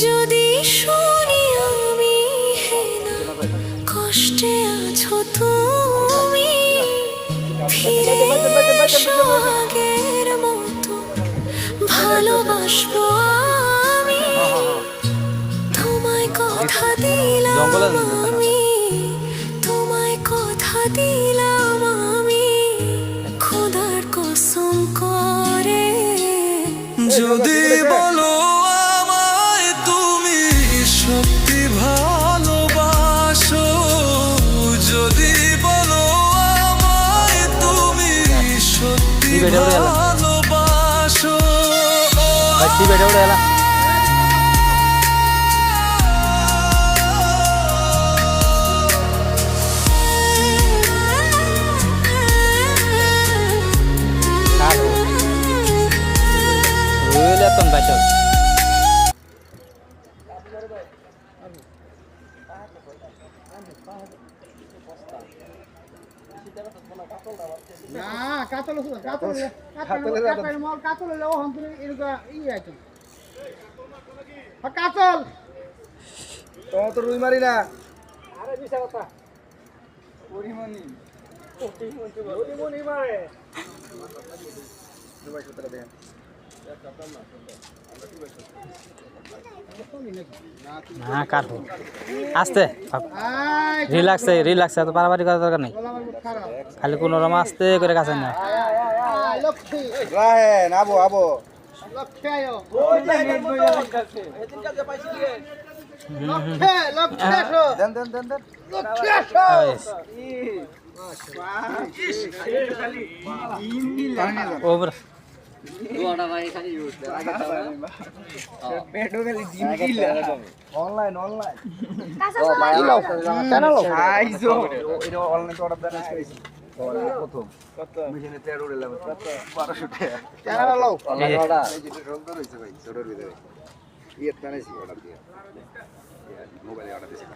যদি শুনি আমি কষ্টে আছো তুমি, ফিরে এসো আগের মতো ভালোবাসবো আমি। তোমায় কথা দিলাম আমি, তোমায় কথা দিলাম আমি, খোদার কসম করে। যদি বলো আমায় তুমি সত্যি ভালোবাসো, যদি বলো আমায় তুমি সত্যি ভালোবাসো, কাতল তো রুই মারি না। আরে মিছা কথা পরিমাণই মারে দুবাই সূত্র দেখেন না কাটবো আস্তে রিল্যাক্স এত পারাপারি করার দরকার নেই, খালি কোনো রকম আস্তে করে কাছে না। লক্ষ্মী রাহেন আবো আবো লক্ষ্মী আয়ো দেন দেন দেন দেন ওভার অনলাইন অনলাইন চ্যানেল এটা অনলাইন অর্ডার দেন করেছি প্রথম কত মেশিনে 13 উড়ে লাগবে 1200 টাকা চ্যানেল লাও এই যেটা সুন্দর হইছে ভাই ছোটর ভিতরে ইয়ে টানেছি অর্ডার দিয়ে মোবাইলে অর্ডার দিয়েছি।